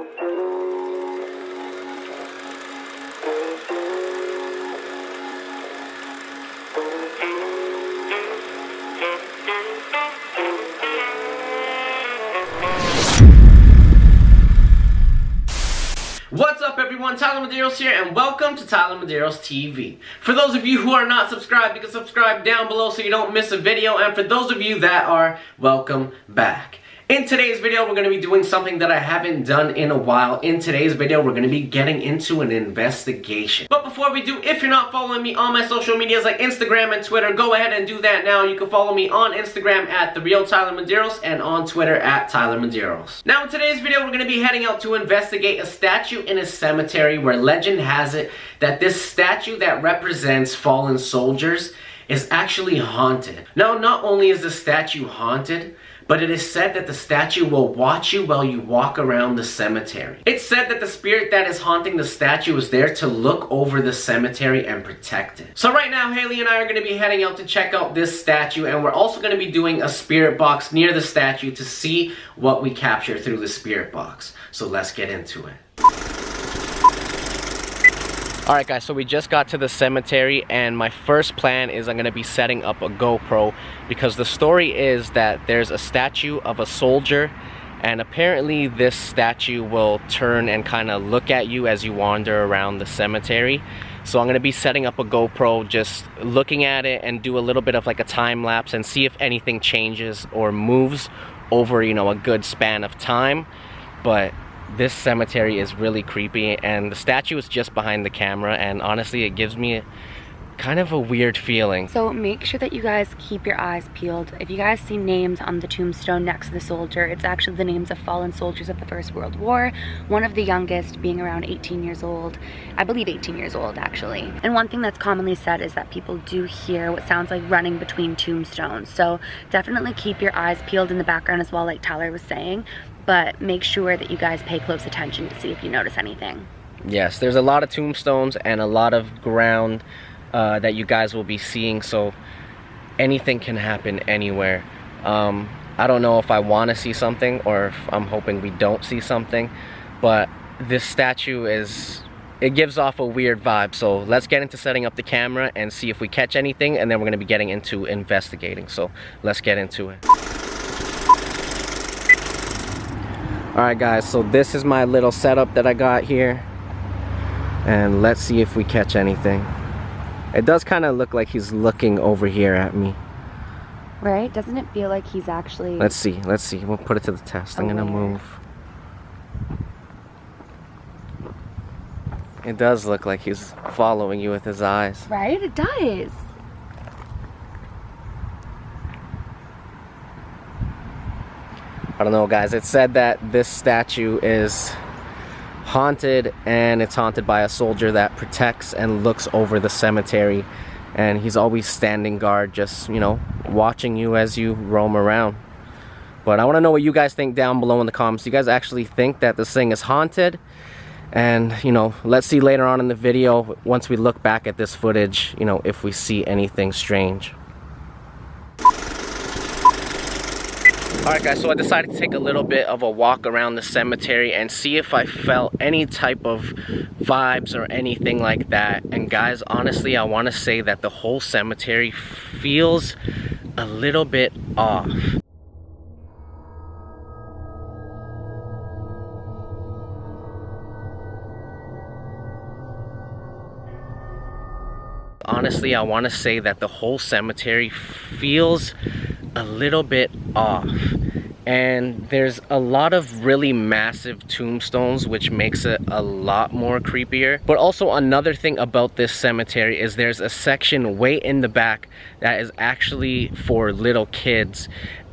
What's up everyone, Tyler Medeiros here and welcome to TylerMedeirosTV. For those of you who are not subscribed, you can subscribe down below so you don't miss a video, and for those of you that are, welcome back. In today's video, we're going to be doing something that I haven't done in a while. In today's video, we're going to be getting into an investigation. But before we do, if you're not following me on my social medias like Instagram and Twitter, go ahead and do that now. You can follow me on Instagram at @TheRealTylerMedeiros and on Twitter at TylerMedeiros. Now in today's video, we're going to be heading out to investigate a statue in a cemetery where legend has it that this statue that represents fallen soldiers is actually haunted. Now, not only is the statue haunted, but it is said that the statue will watch you while you walk around the cemetery. It's said that the spirit that is haunting the statue is there to look over the cemetery and protect it. So right now, Haley and I are going to be heading out to check out this statue, and we're also going to be doing a spirit box near the statue to see what we capture through the spirit box. So let's get into it. Alright guys, so we just got to the cemetery, and my first plan is I'm going to be setting up a GoPro, because the story is that there's a statue of a soldier, and apparently this statue will turn and kind of look at you as you wander around the cemetery. So I'm going to be setting up a GoPro, just looking at it and do a little bit of like a time lapse and see if anything changes or moves over, you know, a good span of time. But this cemetery is really creepy, and the statue is just behind the camera, and honestly it gives me kind of a weird feeling. So make sure that you guys keep your eyes peeled. If you guys see names on the tombstone next to the soldier, it's actually the names of fallen soldiers of the First World War, one of the youngest being around 18 years old. I believe 18 years old actually. And one thing that's commonly said is that people do hear what sounds like running between tombstones. So definitely keep your eyes peeled in the background as well, like Tyler was saying, but make sure that you guys pay close attention to see if you notice anything. Yes, there's a lot of tombstones and a lot of ground that you guys will be seeing, so anything can happen anywhere. I don't know if I want to see something or if I'm hoping we don't see something, but this statue it gives off a weird vibe. So let's get into setting up the camera and see if we catch anything, and then we're going to be getting into investigating. So let's get into it. Alright guys, so this is my little setup that I got here, and let's see if we catch anything. It does kind of look like he's looking over here at me. Right? Doesn't it feel like he's actually... Let's see. We'll put it to the test. I'm gonna move. It does look like he's following you with his eyes. Right? It does. I don't know guys, it's said that this statue is haunted, and it's haunted by a soldier that protects and looks over the cemetery, and he's always standing guard, just, you know, watching you as you roam around. But I want to know what you guys think down below in the comments. Do you guys actually think that this thing is haunted? And, you know, let's see later on in the video, once we look back at this footage, you know, if we see anything strange. Alright guys, so I decided to take a little bit of a walk around the cemetery and see if I felt any type of vibes or anything like that. And guys, honestly, I want to say that the whole cemetery feels a little bit off. Honestly, I want to say that the whole cemetery feels a little bit off, and there's a lot of really massive tombstones, which makes it a lot more creepier. But also another thing about this cemetery is there's a section way in the back that is actually for little kids,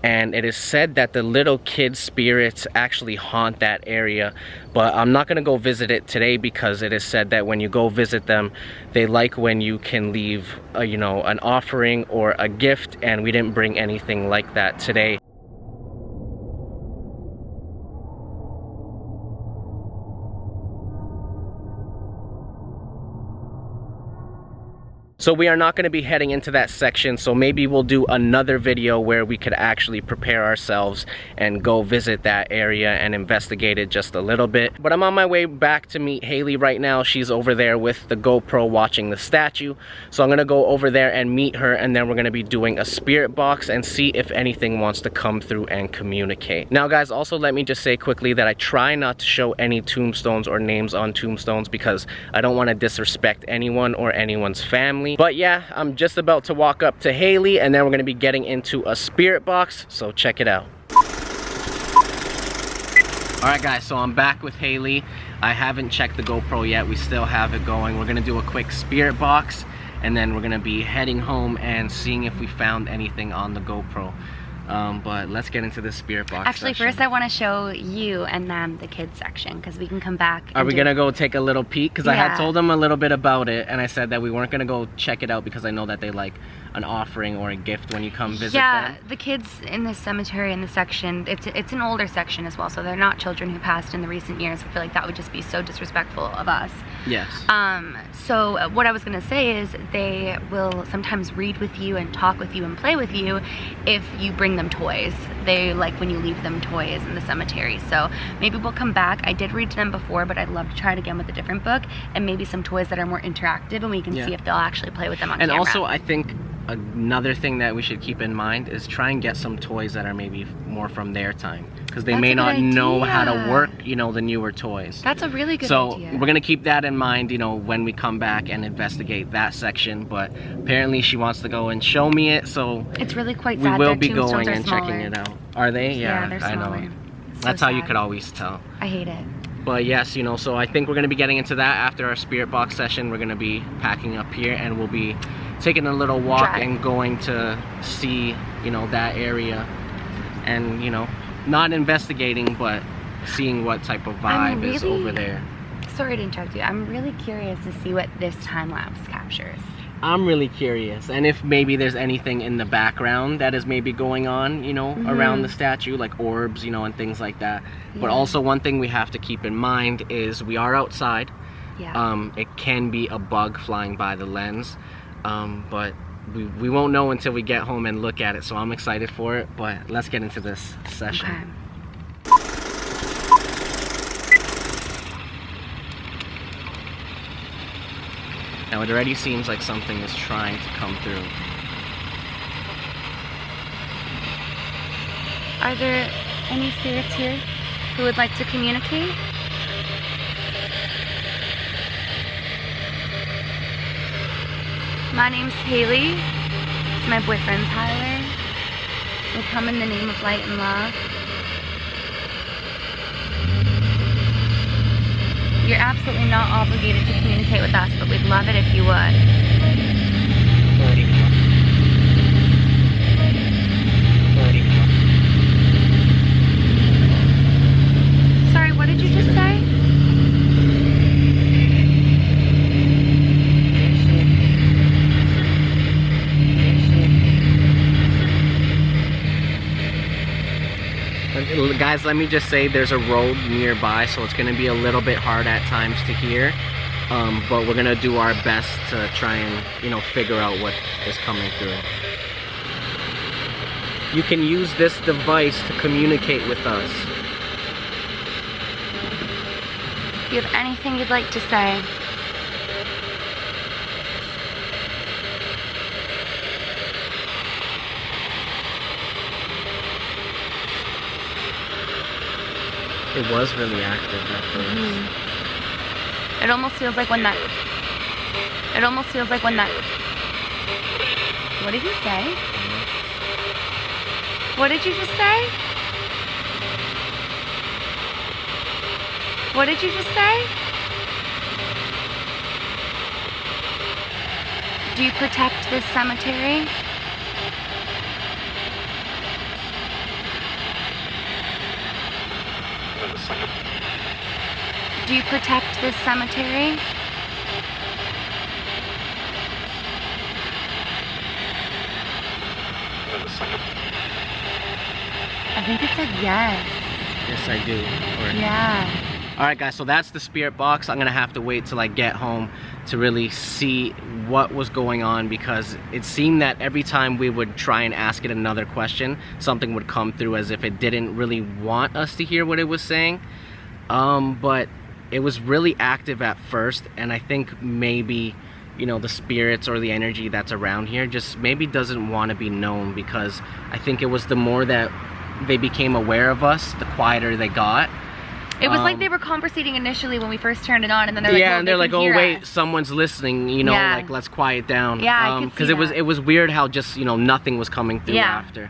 and it is said that the little kids' spirits actually haunt that area. But I'm not gonna go visit it today, because it is said that when you go visit them, they like when you can leave you know, an offering or a gift, and we didn't bring anything like that today. So we are not going to be heading into that section, so maybe we'll do another video where we could actually prepare ourselves and go visit that area and investigate it just a little bit. But I'm on my way back to meet Haley right now. She's over there with the GoPro watching the statue. So I'm going to go over there and meet her, and then we're going to be doing a spirit box and see if anything wants to come through and communicate. Now guys, also let me just say quickly that I try not to show any tombstones or names on tombstones because I don't want to disrespect anyone or anyone's family. But yeah, I'm just about to walk up to Haley, and then we're going to be getting into a spirit box, so check it out. Alright guys, so I'm back with Haley. I haven't checked the GoPro yet. We still have it going. We're going to do a quick spirit box, and then we're going to be heading home and seeing if we found anything on the GoPro. But let's get into this spirit box. Actually, session. first I want to show you and them the kids section, because we can come back. Are we gonna go take a little peek? Because I Yeah. had told them a little bit about it, and I said that we weren't gonna go check it out because I know that they like an offering or a gift when you come visit them. The kids in this cemetery, in this section, it's an older section as well, so they're not children who passed in the recent years. I feel like that would just be so disrespectful of us. Yes. So what I was gonna say is they will sometimes read with you and talk with you and play with you if you bring them toys. They like when you leave them toys in the cemetery. So maybe we'll come back. I did read to them before, but I'd love to try it again with a different book and maybe some toys that are more interactive, and we can see if they'll actually play with them on camera. And also, I think another thing that we should keep in mind is try and get some toys that are maybe more from their time, because they may not know how to work, you know, the newer toys. That's a really good So idea. we're gonna keep that in mind, you know, when we come back and investigate that section. But apparently she wants to go and show me it, so it's really quite we sad. will Their be tombstones going are and smaller. checking it out. Are they? Yeah, they're I smaller. know. It's That's so how you sad. could always tell. I hate it. But yes, you know, so I think we're going to be getting into that after our spirit box session. We're going to be packing up here, and we'll be taking a little walk and going to see, you know, that area, and, you know, not investigating, but seeing what type of vibe is over there. Sorry to interrupt you. I'm really curious to see what this time lapse captures. I'm really curious, and if maybe there's anything in the background that is maybe going on, you know, around the statue, like orbs, you know, and things like that. But also one thing we have to keep in mind is we are outside. It can be a bug flying by the lens, but we won't know until we get home and look at it, so I'm excited for it. But let's get into this session. Okay. Now it already seems like something is trying to come through. Are there any spirits here who would like to communicate? My name's Haley. It's my boyfriend Tyler. We come in the name of light and love. You're absolutely not obligated to communicate with us, but we'd love it if you would. Sorry, what did you just say? Guys, let me just say there's a road nearby, so it's going to be a little bit hard at times to hear, but we're going to do our best to try and, you know, figure out what is coming through. You can use this device to communicate with us. If you have anything you'd like to say. It was really active at first. It almost feels like when that... What did you say? What did you just say? What did you just say? Do you protect this cemetery? Do you protect this cemetery? I think it said yes. Yes, I do. Or Yeah. Alright guys, so that's the spirit box. I'm gonna have to wait till I get home to really see what was going on, because it seemed that every time we would try and ask it another question, something would come through as if it didn't really want us to hear what it was saying. But it was really active at first, and I think maybe, you know, the spirits or the energy that's around here just maybe doesn't want to be known, because I think it was the more that they became aware of us, the quieter they got. It was like they were conversating initially when we first turned it on, and then they're like, yeah, well, and they're like, oh wait, us. someone's listening, you know, Yeah. like let's quiet down. Yeah, I could see because that. it was weird how just, you know, nothing was coming through after.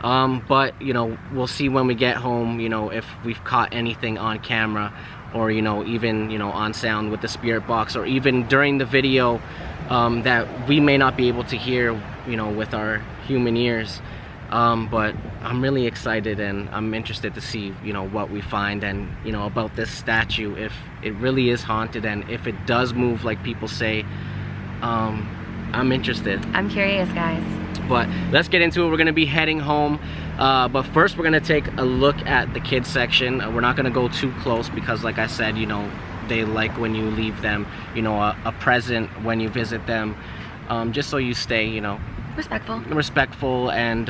But you know, we'll see when we get home, you know, if we've caught anything on camera, or you know, even, you know, on sound with the spirit box, or even during the video that we may not be able to hear, you know, with our human ears. But I'm really excited, and I'm interested to see, you know, what we find, and you know, about this statue, if it really is haunted, and if it does move like people say. I'm interested. I'm curious, guys. But let's get into it. We're gonna be heading home, but first we're gonna take a look at the kids section. We're not gonna go too close, because like I said, you know, they like when you leave them, you know, a present when you visit them, just so you stay, you know, respectful, and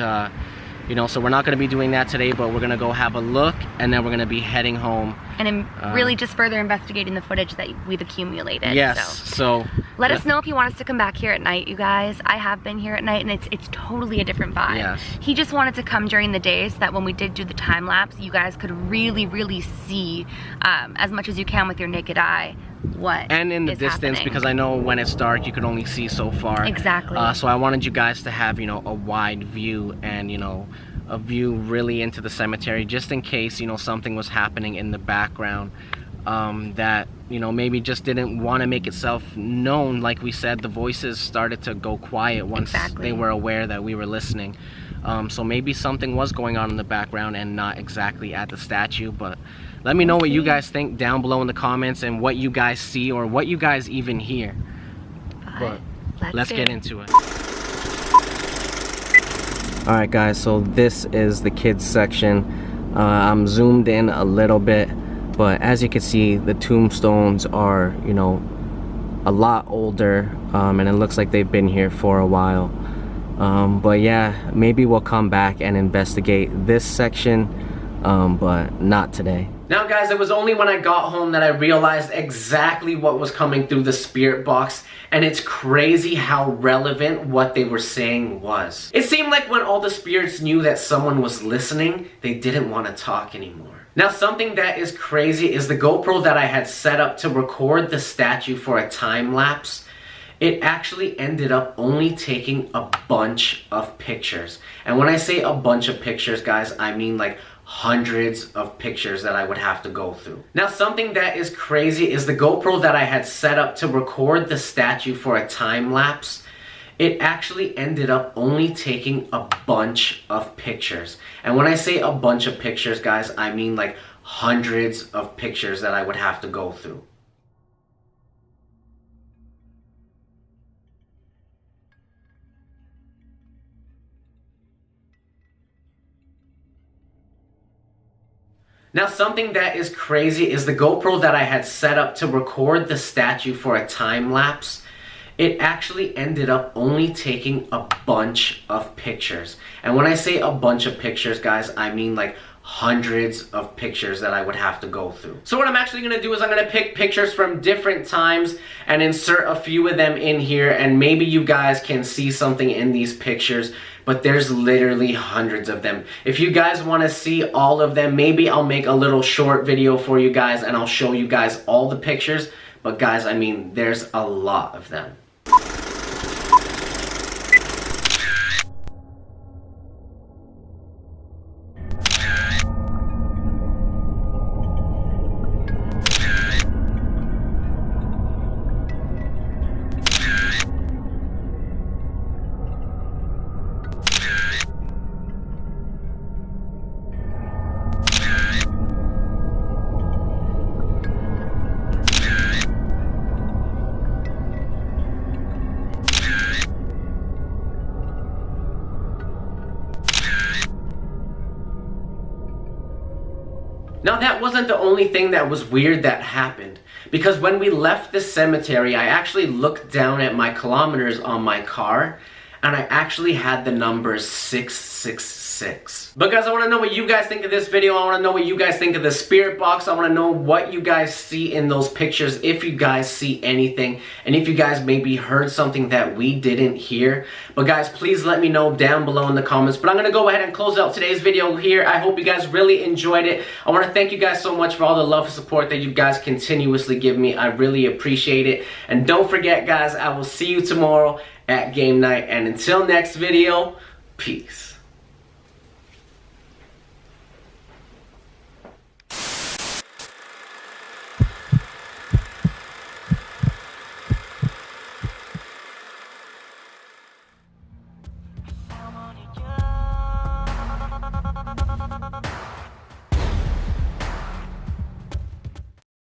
you know, so we're not going to be doing that today, but we're going to go have a look, and then we're going to be heading home. And really just further investigating the footage that we've accumulated. Yes, so let us know if you want us to come back here at night, you guys. I have been here at night, and it's totally a different vibe. Yes. He just wanted to come during the day, so that when we did do the time lapse, you guys could really see as much as you can with your naked eye what and in the distance, because I know when it's dark you can only see so far. Exactly. So I wanted you guys to have, you know, a wide view, and you know, a view really into the cemetery, just in case, you know, something was happening in the background that, you know, maybe just didn't want to make itself known. Like we said, the voices started to go quiet once they were aware that we were listening. So maybe something was going on in the background and not exactly at the statue. But let me know what you guys think down below in the comments, and what you guys see, or what you guys even hear. But let's get into it. Alright guys, so this is the kids section. I'm zoomed in a little bit, but as you can see, the tombstones are, you know, a lot older, and it looks like they've been here for a while. But yeah, maybe we'll come back and investigate this section, but not today. Now guys, it was only when I got home that I realized exactly what was coming through the spirit box, and it's crazy how relevant what they were saying was. It seemed like when all the spirits knew that someone was listening, they didn't want to talk anymore. Now something that is crazy is the GoPro that I had set up to record the statue for a time lapse. It actually ended up only taking a bunch of pictures. And when I say a bunch of pictures, guys, I mean like hundreds of pictures that I would have to go through. Now something that is crazy is the GoPro that I had set up to record the statue for a time lapse. It actually ended up only taking a bunch of pictures. And when I say a bunch of pictures, guys, I mean like hundreds of pictures that I would have to go through. Now something that is crazy is the GoPro that I had set up to record the statue for a time lapse. It actually ended up only taking a bunch of pictures. And when I say a bunch of pictures, guys, I mean like hundreds of pictures that I would have to go through. So what I'm actually going to do is I'm going to pick pictures from different times and insert a few of them in here, and maybe you guys can see something in these pictures, but there's literally hundreds of them. If you guys want to see all of them, maybe I'll make a little short video for you guys and I'll show you guys all the pictures, but guys, I mean, there's a lot of them. Now that wasn't the only thing that was weird that happened, because when we left the cemetery, I actually looked down at my kilometers on my car, and I actually had the number 666. But guys, I want to know what you guys think of this video. I want to know what you guys think of the spirit box. I want to know what you guys see in those pictures, if you guys see anything, and if you guys maybe heard something that we didn't hear. But guys, please let me know down below in the comments. But I'm going to go ahead and close out today's video here. I hope you guys really enjoyed it. I want to thank you guys so much for all the love and support that you guys continuously give me. I really appreciate it. And don't forget, guys, I will see you tomorrow at game night. And until next video, peace.